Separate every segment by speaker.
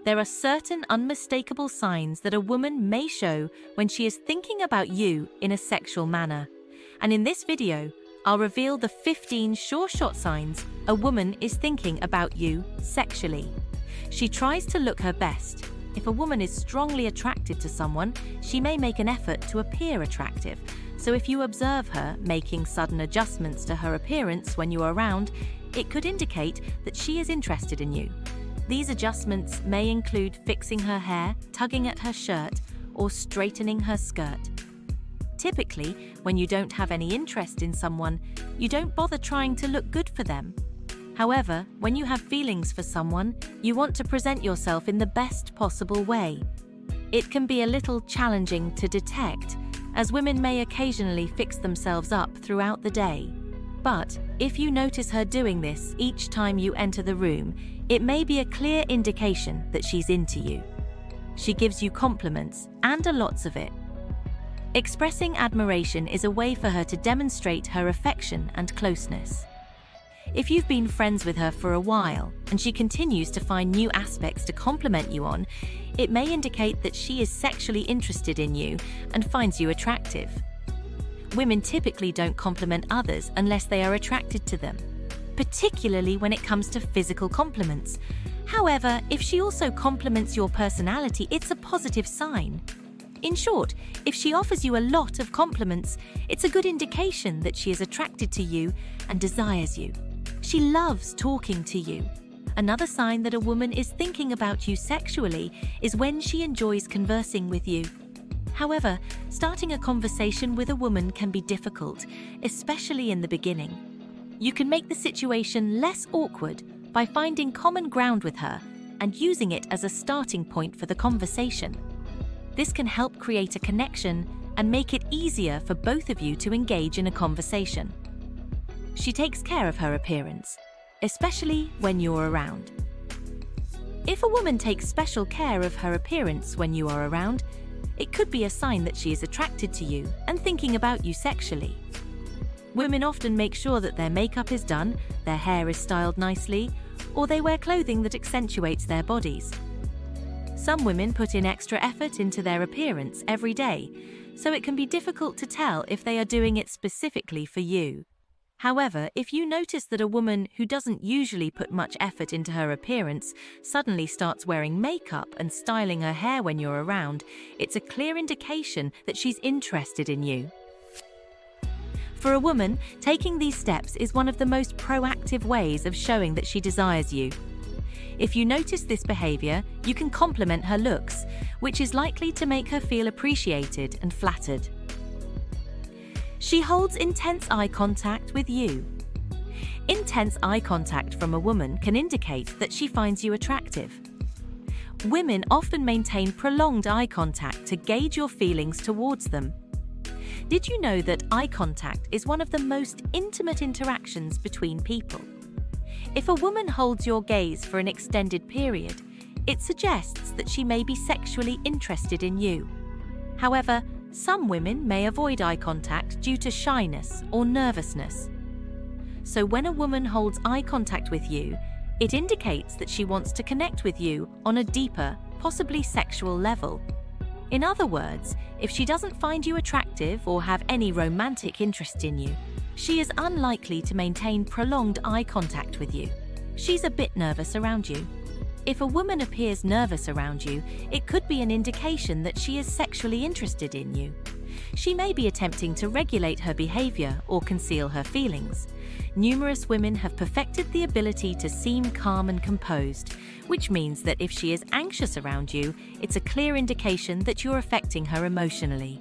Speaker 1: There are certain unmistakable signs that a woman may show when she is thinking about you in a sexual manner. And in this video, I'll reveal the 15 sure-shot signs a woman is thinking about you sexually. She tries to look her best. If a woman is strongly attracted to someone, she may make an effort to appear attractive. So if you observe her making sudden adjustments to her appearance when you are around, it could indicate that she is interested in you. These adjustments may include fixing her hair, tugging at her shirt, or straightening her skirt. Typically, when you don't have any interest in someone, you don't bother trying to look good for them. However, when you have feelings for someone, you want to present yourself in the best possible way. It can be a little challenging to detect, as women may occasionally fix themselves up throughout the day. But if you notice her doing this each time you enter the room, it may be a clear indication that she's into you. She gives you compliments, and a lots of it. Expressing admiration is a way for her to demonstrate her affection and closeness. If you've been friends with her for a while, and she continues to find new aspects to compliment you on, it may indicate that she is sexually interested in you and finds you attractive. Women typically don't compliment others unless they are attracted to them, particularly when it comes to physical compliments. However, if she also compliments your personality, it's a positive sign. In short, if she offers you a lot of compliments, it's a good indication that she is attracted to you and desires you. She loves talking to you. Another sign that a woman is thinking about you sexually is when she enjoys conversing with you. However, starting a conversation with a woman can be difficult, especially in the beginning. You can make the situation less awkward by finding common ground with her and using it as a starting point for the conversation. This can help create a connection and make it easier for both of you to engage in a conversation. She takes care of her appearance, especially when you're around. If a woman takes special care of her appearance when you are around, it could be a sign that she is attracted to you and thinking about you sexually. Women often make sure that their makeup is done, their hair is styled nicely, or they wear clothing that accentuates their bodies. Some women put in extra effort into their appearance every day, so it can be difficult to tell if they are doing it specifically for you. However, if you notice that a woman who doesn't usually put much effort into her appearance suddenly starts wearing makeup and styling her hair when you're around, it's a clear indication that she's interested in you. For a woman, taking these steps is one of the most proactive ways of showing that she desires you. If you notice this behavior, you can compliment her looks, which is likely to make her feel appreciated and flattered. She holds intense eye contact with you. Intense eye contact from a woman can indicate that she finds you attractive. Women often maintain prolonged eye contact to gauge your feelings towards them. Did you know that eye contact is one of the most intimate interactions between people? If a woman holds your gaze for an extended period, it suggests that she may be sexually interested in you. However, some women may avoid eye contact due to shyness or nervousness. So when a woman holds eye contact with you, it indicates that she wants to connect with you on a deeper, possibly sexual level. In other words, if she doesn't find you attractive or have any romantic interest in you, she is unlikely to maintain prolonged eye contact with you. She's a bit nervous around you. If a woman appears nervous around you, it could be an indication that she is sexually interested in you. She may be attempting to regulate her behavior or conceal her feelings. Numerous women have perfected the ability to seem calm and composed, which means that if she is anxious around you, it's a clear indication that you're affecting her emotionally.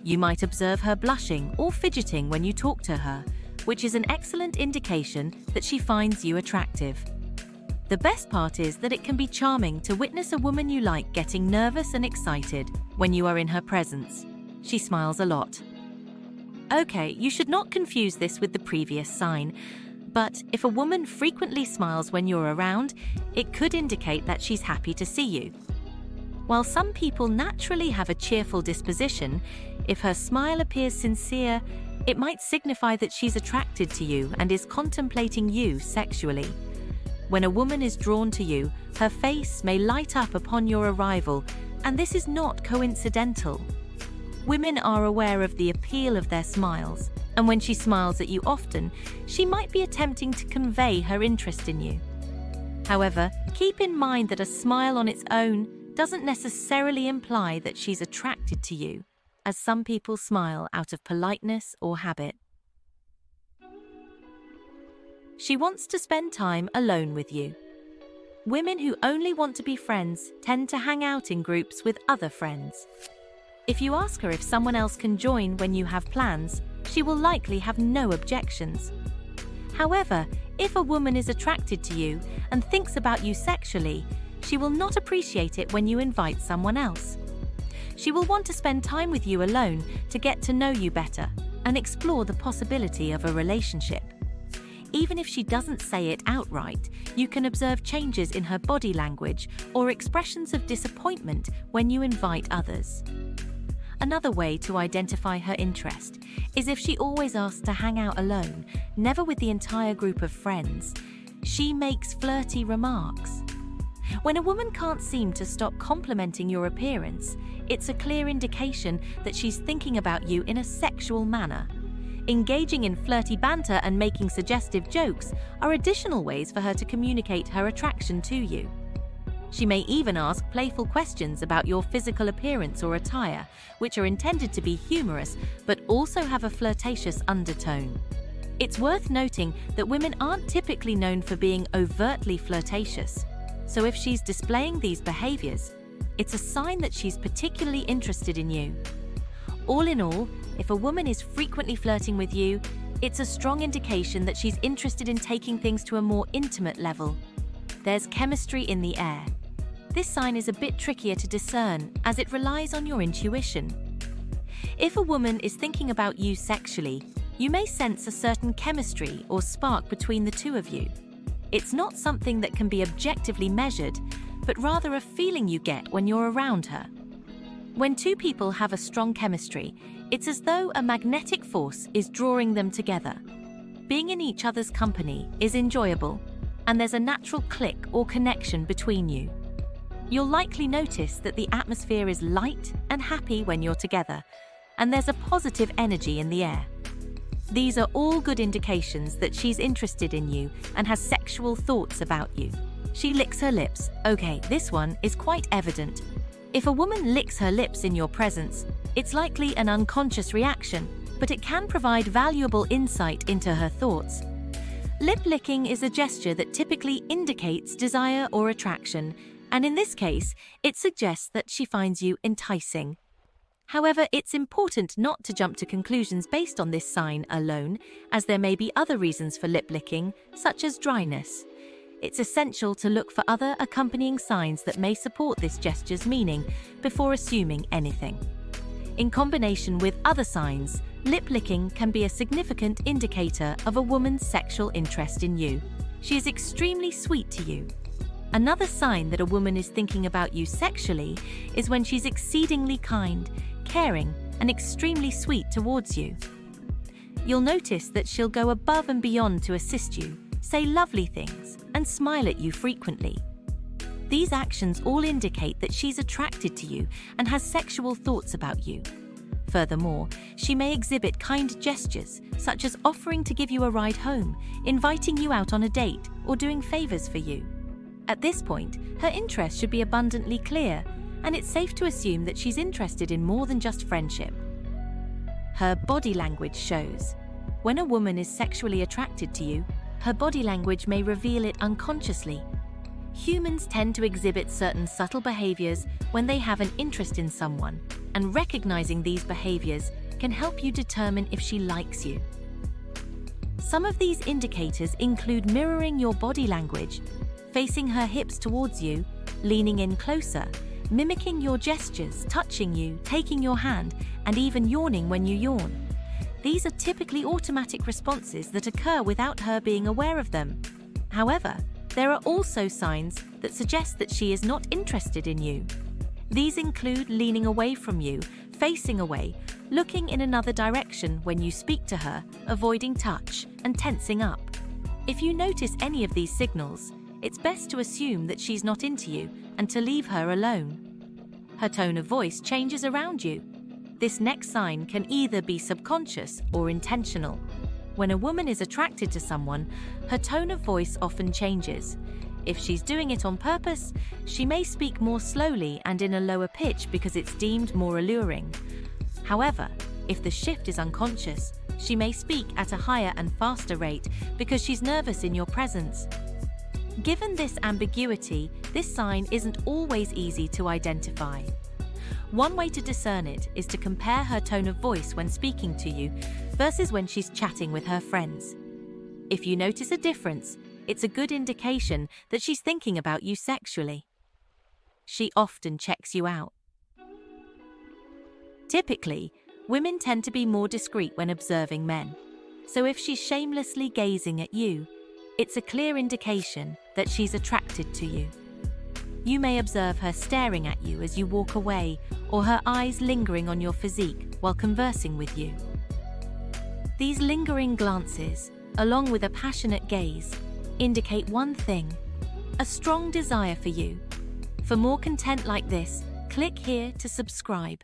Speaker 1: You might observe her blushing or fidgeting when you talk to her, which is an excellent indication that she finds you attractive. The best part is that it can be charming to witness a woman you like getting nervous and excited when you are in her presence. She smiles a lot. Okay, you should not confuse this with the previous sign, but if a woman frequently smiles when you're around, it could indicate that she's happy to see you. While some people naturally have a cheerful disposition, if her smile appears sincere, it might signify that she's attracted to you and is contemplating you sexually. When a woman is drawn to you, her face may light up upon your arrival, and this is not coincidental. Women are aware of the appeal of their smiles, and when she smiles at you often, she might be attempting to convey her interest in you. However, keep in mind that a smile on its own doesn't necessarily imply that she's attracted to you, as some people smile out of politeness or habit. She wants to spend time alone with you. Women who only want to be friends tend to hang out in groups with other friends. If you ask her if someone else can join when you have plans, she will likely have no objections. However, if a woman is attracted to you and thinks about you sexually, she will not appreciate it when you invite someone else. She will want to spend time with you alone to get to know you better and explore the possibility of a relationship. Even if she doesn't say it outright, you can observe changes in her body language or expressions of disappointment when you invite others. Another way to identify her interest is if she always asks to hang out alone, never with the entire group of friends. She makes flirty remarks. When a woman can't seem to stop complimenting your appearance, it's a clear indication that she's thinking about you in a sexual manner. Engaging in flirty banter and making suggestive jokes are additional ways for her to communicate her attraction to you. She may even ask playful questions about your physical appearance or attire, which are intended to be humorous but also have a flirtatious undertone. It's worth noting that women aren't typically known for being overtly flirtatious, so if she's displaying these behaviors, it's a sign that she's particularly interested in you. All in all, if a woman is frequently flirting with you, it's a strong indication that she's interested in taking things to a more intimate level. There's chemistry in the air. This sign is a bit trickier to discern as it relies on your intuition. If a woman is thinking about you sexually, you may sense a certain chemistry or spark between the two of you. It's not something that can be objectively measured, but rather a feeling you get when you're around her. When two people have a strong chemistry, it's as though a magnetic force is drawing them together. Being in each other's company is enjoyable, and there's a natural click or connection between you. You'll likely notice that the atmosphere is light and happy when you're together, and there's a positive energy in the air. These are all good indications that she's interested in you and has sexual thoughts about you. She licks her lips. Okay, this one is quite evident. If a woman licks her lips in your presence, it's likely an unconscious reaction, but it can provide valuable insight into her thoughts. Lip licking is a gesture that typically indicates desire or attraction, and in this case, it suggests that she finds you enticing. However, it's important not to jump to conclusions based on this sign alone, as there may be other reasons for lip licking, such as dryness. It's essential to look for other accompanying signs that may support this gesture's meaning before assuming anything. In combination with other signs, lip licking can be a significant indicator of a woman's sexual interest in you. She is extremely sweet to you. Another sign that a woman is thinking about you sexually is when she's exceedingly kind, caring, and extremely sweet towards you. You'll notice that she'll go above and beyond to assist you, say lovely things, and smile at you frequently. These actions all indicate that she's attracted to you and has sexual thoughts about you. Furthermore, she may exhibit kind gestures, such as offering to give you a ride home, inviting you out on a date, or doing favors for you. At this point, her interest should be abundantly clear, and it's safe to assume that she's interested in more than just friendship. Her body language shows. When a woman is sexually attracted to you, her body language may reveal it unconsciously. Humans tend to exhibit certain subtle behaviors when they have an interest in someone, and recognizing these behaviors can help you determine if she likes you. Some of these indicators include mirroring your body language, facing her hips towards you, leaning in closer, mimicking your gestures, touching you, taking your hand, and even yawning when you yawn. These are typically automatic responses that occur without her being aware of them. However, there are also signs that suggest that she is not interested in you. These include leaning away from you, facing away, looking in another direction when you speak to her, avoiding touch, and tensing up. If you notice any of these signals, it's best to assume that she's not into you and to leave her alone. Her tone of voice changes around you. This next sign can either be subconscious or intentional. When a woman is attracted to someone, her tone of voice often changes. If she's doing it on purpose, she may speak more slowly and in a lower pitch because it's deemed more alluring. However, if the shift is unconscious, she may speak at a higher and faster rate because she's nervous in your presence. Given this ambiguity, this sign isn't always easy to identify. One way to discern it is to compare her tone of voice when speaking to you versus when she's chatting with her friends. If you notice a difference, it's a good indication that she's thinking about you sexually. She often checks you out. Typically, women tend to be more discreet when observing men. So if she's shamelessly gazing at you, it's a clear indication that she's attracted to you. You may observe her staring at you as you walk away, or her eyes lingering on your physique while conversing with you. These lingering glances, along with a passionate gaze, indicate one thing: a strong desire for you. For more content like this, click here to subscribe.